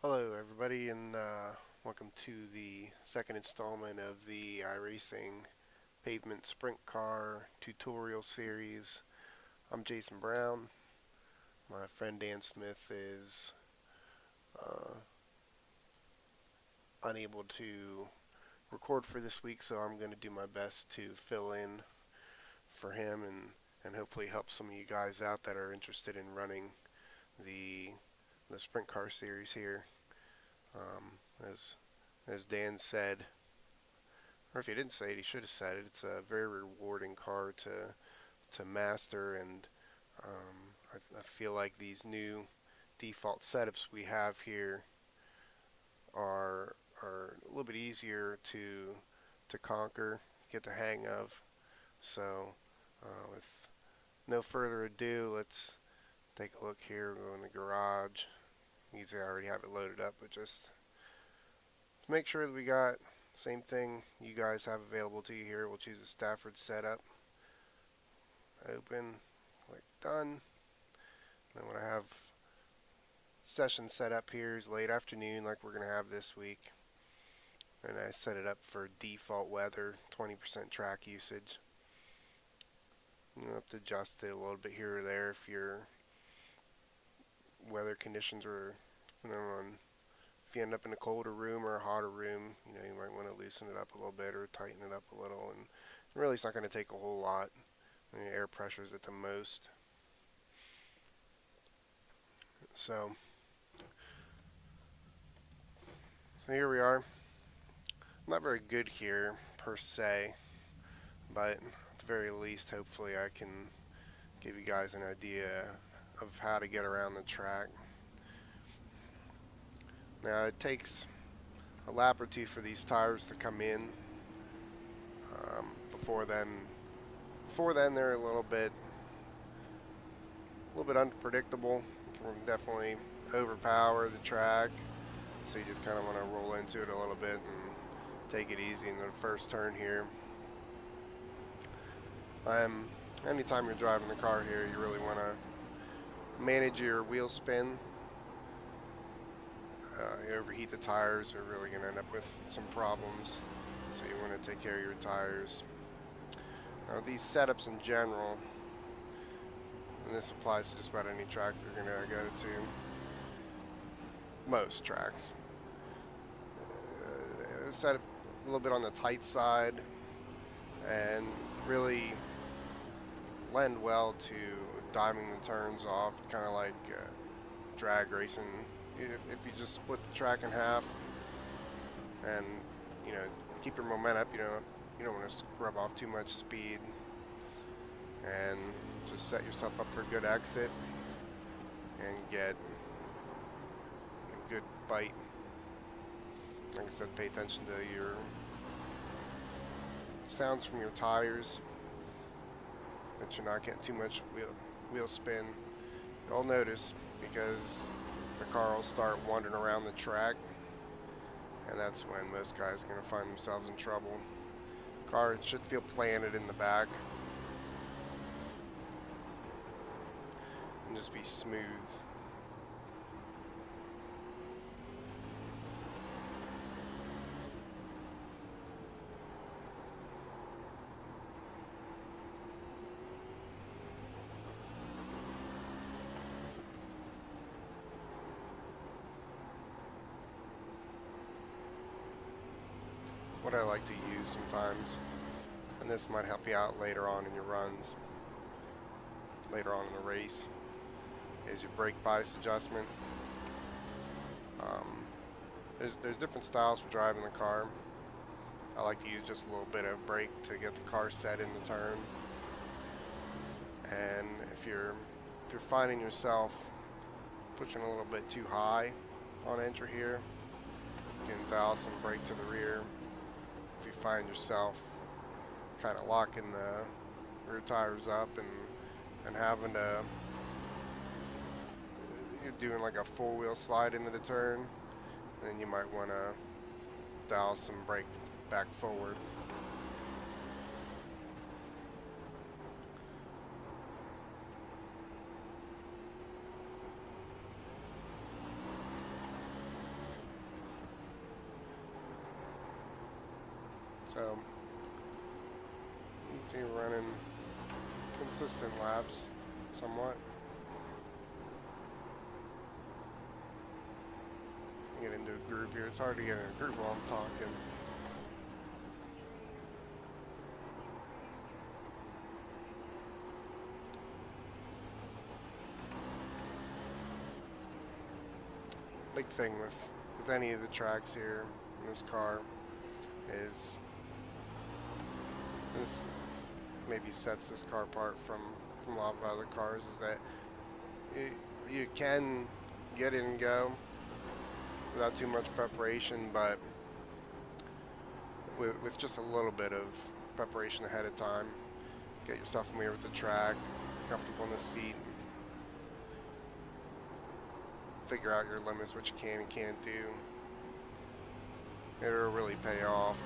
Hello, everybody, and welcome to the second installment of the iRacing Pavement Sprint Car tutorial series. I'm Jason Brown. My friend Dan Smith is uh, unable to record for this week, so I'm going to do my best to fill in for him and hopefully help some of you guys out that are interested in running the the sprint car series here. Um, as as Dan said, or if he didn't say it, he should have said it. It's a very rewarding car to master, and I feel like these new default setups we have here are a little bit easier to conquer, get the hang of. So, with no further ado, let's take a look here. Go in the garage. Usually I already have it loaded up, but just to make sure that we got same thing you guys have available to you here. We'll choose a Stafford setup. Open, click done. Then when I have session set up here is late afternoon like we're going to have this week. And I set it up for default weather, 20% track usage. You have to adjust it a little bit here or there if your weather conditions are, depending on if you end up in a colder room or a hotter room, you might want to loosen it up a little bit or tighten it up a little. And really it's not going to take a whole lot. Air pressure is at the most. So here we are. I'm not very good here per se, but at the very least, hopefully I can give you guys an idea of how to get around the track. Now it takes a lap or two for these tires to come in. Before then they're a little bit unpredictable. You can definitely overpower the track, so you just kind of want to roll into it a little bit and take it easy in the first turn here. Anytime you're driving the car here, you really want to manage your wheel spin. You overheat the tires, you're really going to end up with some problems, so you want to take care of your tires. Now these setups in general, and this applies to just about any track you're going to go to, most tracks, set up a little bit on the tight side and really lend well to diming the turns off, kind of like drag racing. If you just split the track in half and keep your momentum up, you don't want to scrub off too much speed, and just set yourself up for a good exit and get a good bite. Like I said, pay attention to your sounds from your tires, that you're not getting too much wheel spin. You'll notice, because the car will start wandering around the track, and that's when most guys are going to find themselves in trouble. Car should feel planted in the back and just be smooth. What I like to use sometimes, and this might help you out later on in your runs, later on in the race, is your brake bias adjustment. There's different styles for driving the car. I like to use just a little bit of brake to get the car set in the turn. And if you're finding yourself pushing a little bit too high on entry here, you can dial some brake to the rear. If you find yourself kind of locking the rear tires up and having to, you're doing like a full wheel slide into the turn, then you might want to dial some brake back forward. So you can see we're running consistent laps somewhat. Get into a groove here. It's hard to get in a groove while I'm talking. Big thing with any of the tracks here in this car is this maybe sets this car apart from a lot of other cars, is that you can get in and go without too much preparation, but with just a little bit of preparation ahead of time, get yourself familiar with the track, comfortable in the seat, figure out your limits, what you can and can't do. It'll really pay off.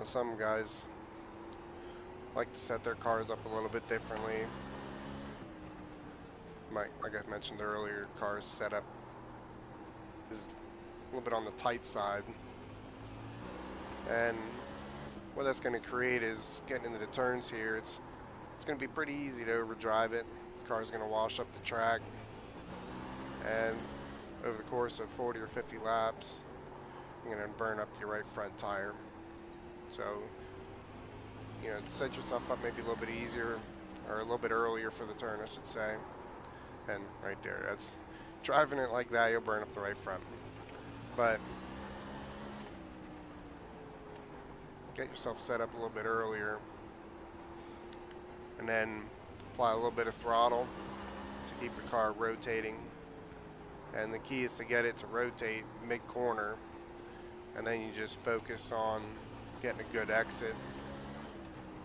Some guys like to set their cars up a little bit differently. Like I mentioned earlier, cars set up is a little bit on the tight side, and what that's going to create is getting into the turns here. It's going to be pretty easy to overdrive it. The car's going to wash up the track, and over the course of 40 or 50 laps, you're going to burn up your right front tire. So, you know, set yourself up maybe a little bit easier, or a little bit earlier for the turn, I should say. And right there, that's driving it like that, you'll burn up the right front. But get yourself set up a little bit earlier, and then apply a little bit of throttle to keep the car rotating. And the key is to get it to rotate mid-corner, and then you just focus on getting a good exit,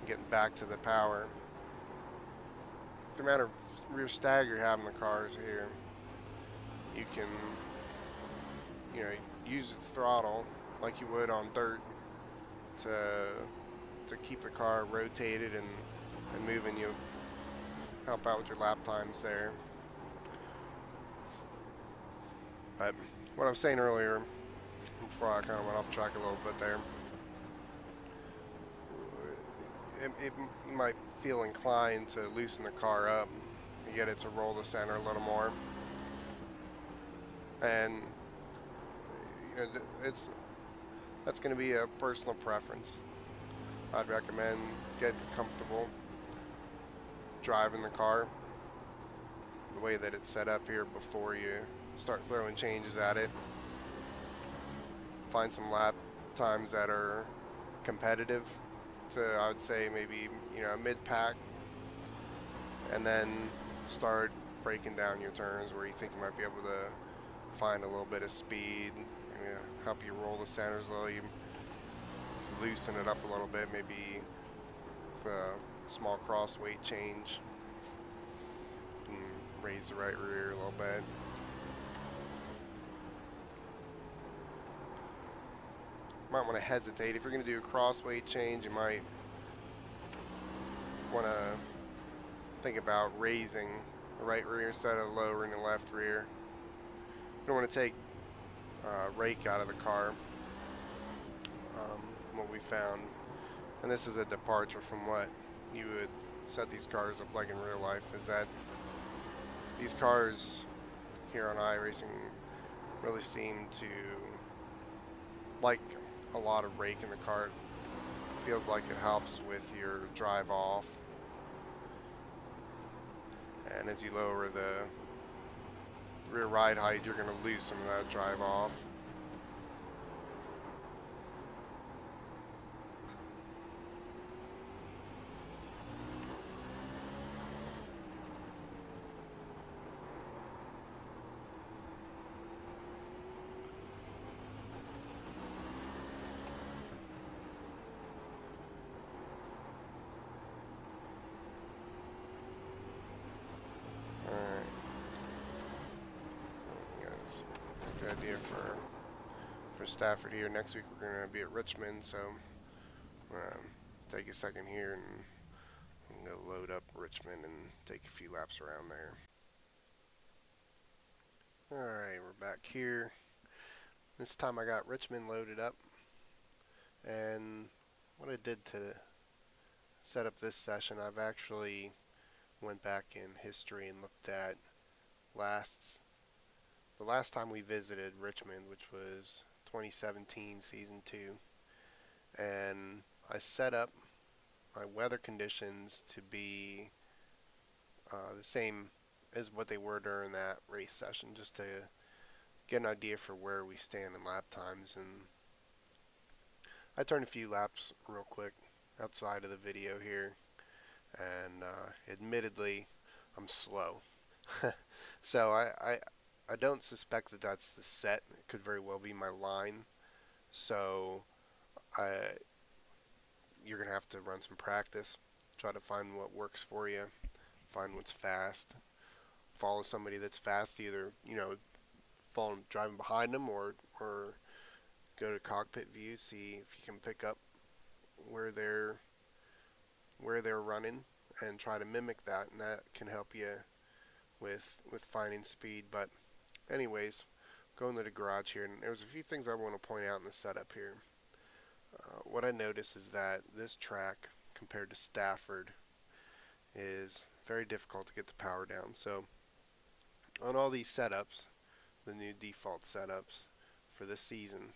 getting back to the power. No matter rear stagger you have in the cars here, you can, you know, use its throttle like you would on dirt to keep the car rotated and moving. You help out with your lap times there. But what I was saying earlier, before I kind of went off track a little bit there, it might feel inclined to loosen the car up to get it to roll the center a little more, and you know, that's going to be a personal preference. I'd recommend getting comfortable driving the car the way that it's set up here before you start throwing changes at it. Find some lap times that are competitive to, I would say, maybe, you know, mid-pack, and then start breaking down your turns where you think you might be able to find a little bit of speed, you know, help you roll the centers a little. You loosen it up a little bit, maybe with a small cross weight change, and raise the right rear a little bit. Might want to hesitate. If you're going to do a cross weight change, you might want to think about raising the right rear instead of lowering the left rear. You don't want to take rake out of the car. What we found, and this is a departure from what you would set these cars up like in real life, is that these cars here on iRacing really seem to like a lot of rake in the car. It feels like it helps with your drive off, and as you lower the rear ride height, you're going to lose some of that drive off. Idea for Stafford here. Next week we're going to be at Richmond, so I'm going to take a second here and to load up Richmond and take a few laps around there. Alright, we're back here. This time I got Richmond loaded up, and what I did to set up this session, I've actually went back in history and looked at the last time we visited Richmond, which was 2017 season 2, and I set up my weather conditions to be the same as what they were during that race session, just to get an idea for where we stand in lap times. And I turned a few laps real quick outside of the video here, and admittedly I'm slow. So I don't suspect that that's the set. It could very well be my line. So you're going to have to run some practice, try to find what works for you, find what's fast, follow somebody that's fast, either, driving behind them, or go to cockpit view, see if you can pick up where they're running and try to mimic that, and that can help you with finding speed. But anyways, going to the garage here, and there's a few things I want to point out in the setup here. What I notice is that this track, compared to Stafford, is very difficult to get the power down. So on all these setups, the new default setups for this season,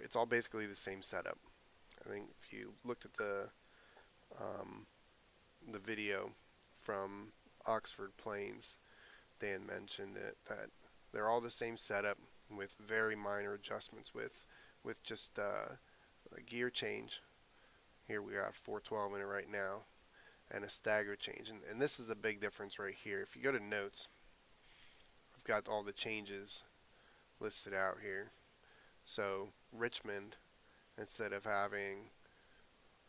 it's all basically the same setup. I think if you looked at the video from Oxford Plains, Dan mentioned that they're all the same setup with very minor adjustments with just a gear change. Here we got 412 in it right now, and a stagger change. And this is the big difference right here. If you go to notes, I've got all the changes listed out here. So Richmond, instead of having,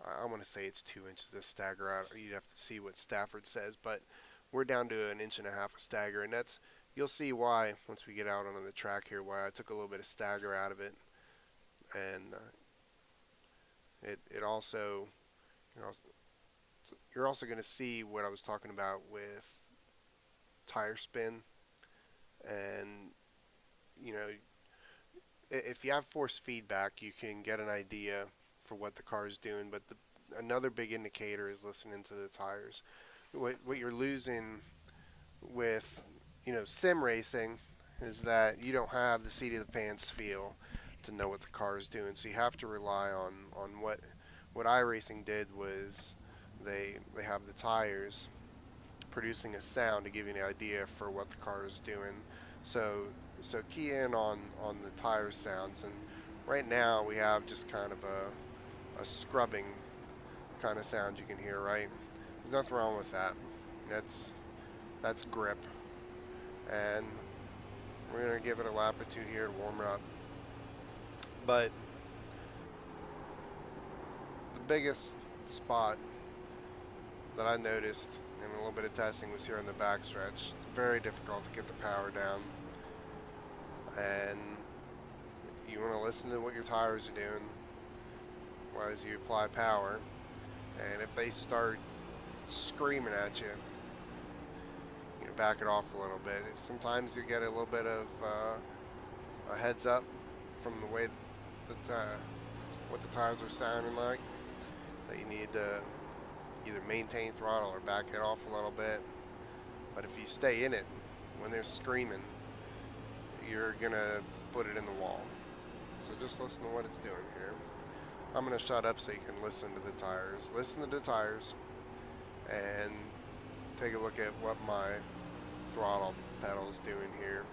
I want to say it's 2 inches of stagger out, you'd have to see what Stafford says, but we're down to 1.5 inches of stagger, and you'll see why once we get out on the track here, why I took a little bit of stagger out of it. And it also, you're also going to see what I was talking about with tire spin. And if you have force feedback, you can get an idea for what the car is doing. But another big indicator is listening to the tires. What you're losing with sim racing is that you don't have the seat of the pants feel to know what the car is doing. So you have to rely on what iRacing did was they have the tires producing a sound to give you an idea for what the car is doing. So key in on the tire sounds, and right now we have just kind of a scrubbing kind of sound you can hear, right? There's nothing wrong with that. That's grip, and we're going to give it a lap or two here to warm it up. But the biggest spot that I noticed in a little bit of testing was here in the backstretch. It's very difficult to get the power down, and you want to listen to what your tires are doing as you apply power. And if they start screaming at you, back it off a little bit. Sometimes you get a little bit of a heads up from the way that what the tires are sounding like, that you need to either maintain throttle or back it off a little bit. But if you stay in it when they're screaming, you're gonna put it in the wall. So just listen to what it's doing here. I'm gonna shut up so you can listen to the tires. Listen to the tires and take a look at what my throttle pedal is doing here.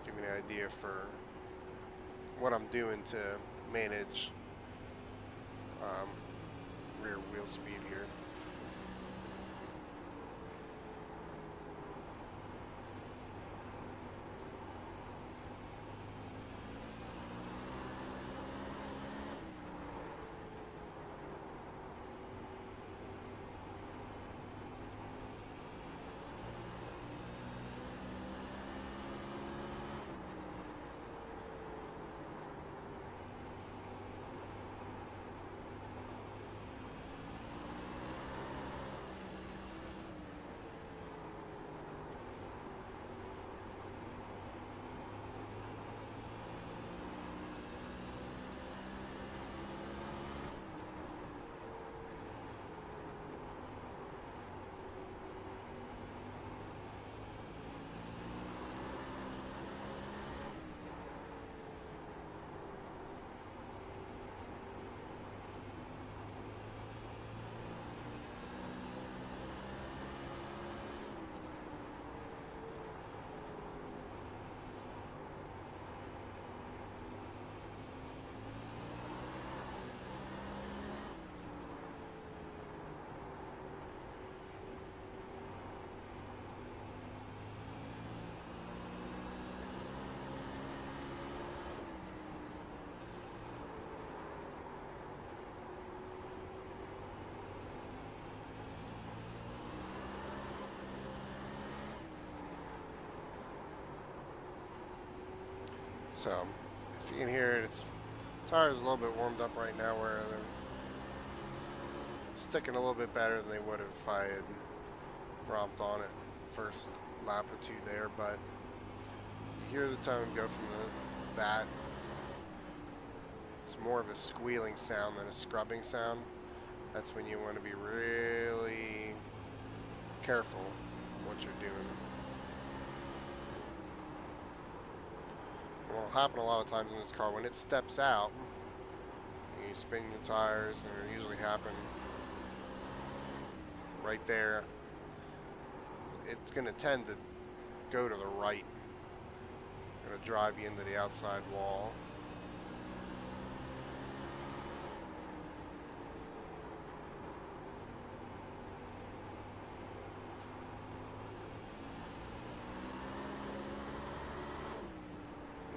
Give me an idea for what I'm doing to manage rear wheel speed here. So if you can hear it, its tire's a little bit warmed up right now, where they're sticking a little bit better than they would have if I had romped on it first lap or two there. But you hear the tone go from that. It's more of a squealing sound than a scrubbing sound. That's when you want to be really careful what you're doing. What will happen a lot of times in this car, when it steps out, you spin your tires, and it usually happen right there. It's going to tend to go to the right. Going to drive you into the outside wall.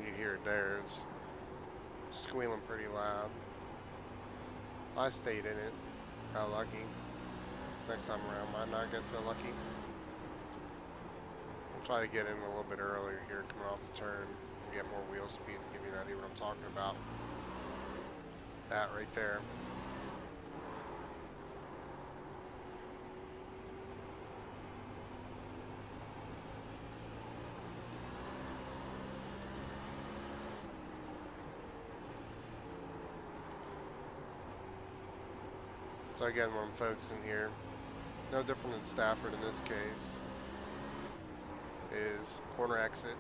You hear it there. It's squealing pretty loud. I stayed in it. How lucky. Next time around, might not get so lucky. We'll try to get in a little bit earlier here, coming off the turn, and get more wheel speed to give you an idea what I'm talking about. That right there. So again, when I'm focusing here, no different than Stafford in this case, is corner exit,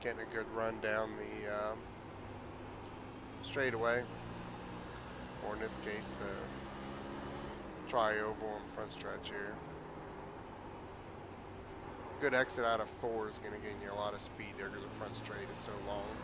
getting a good run down the straightaway, or in this case the tri-oval on the front stretch here. Good exit out of 4 is going to get you a lot of speed there because the front straight is so long.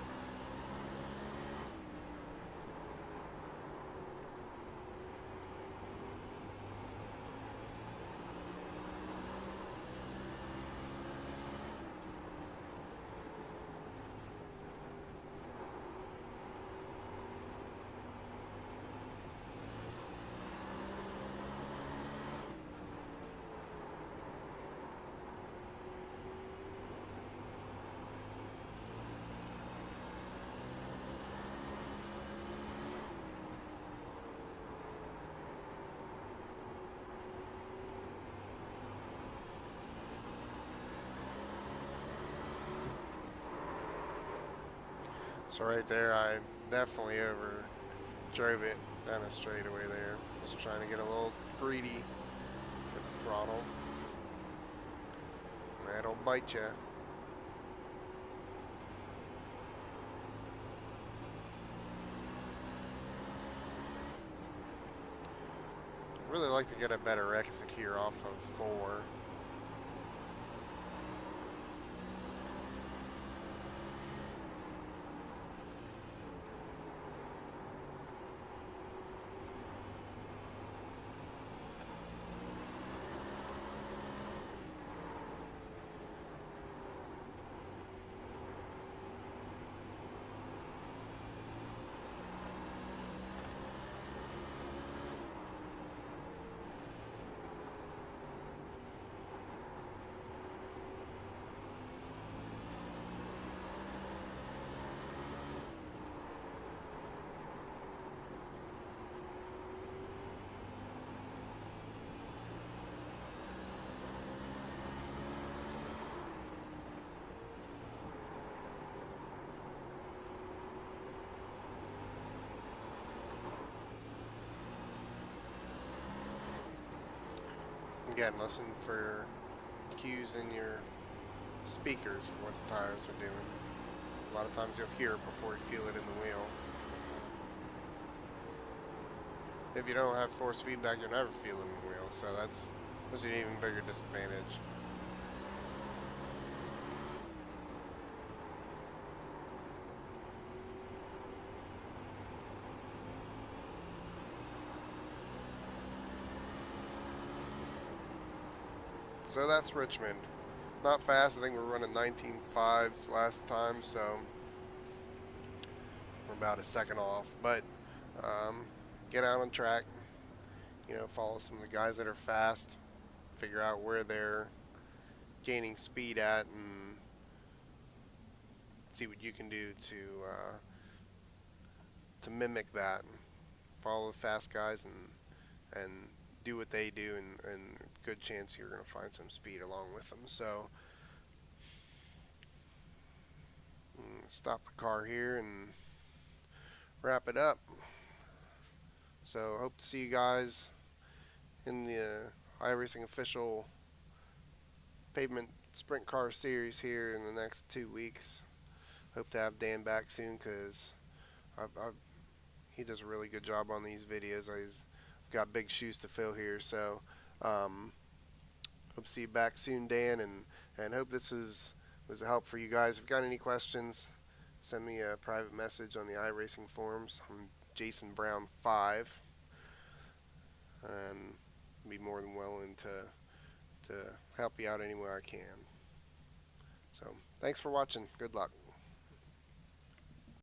So right there, I definitely over drove it down a straightaway there. Just trying to get a little greedy with the throttle. And that'll bite you. I'd really like to get a better exit here off of 4. Again, listen for cues in your speakers for what the tires are doing. A lot of times you'll hear it before you feel it in the wheel. If you don't have force feedback, you'll never feel it in the wheel, so that's an even bigger disadvantage. So that's Richmond. Not fast. I think we're running 19.5s last time, so we're about a second off. But get out on track. You know, follow some of the guys that are fast. Figure out where they're gaining speed at, and see what you can do to mimic that. Follow the fast guys and do what they do, and good chance you're going to find some speed along with them. So stop the car here and wrap it up. So hope to see you guys in the iRacing official Pavement Sprint Car Series here in the next 2 weeks. Hope to have Dan back soon, because he does a really good job on these videos. I've got big shoes to fill here, so hope to see you back soon, Dan, and hope this was a help for you guys. If you've got any questions, send me a private message on the iRacing forums. I'm Jason Brown 5, and be more than willing to help you out any way I can. So thanks for watching. Good luck.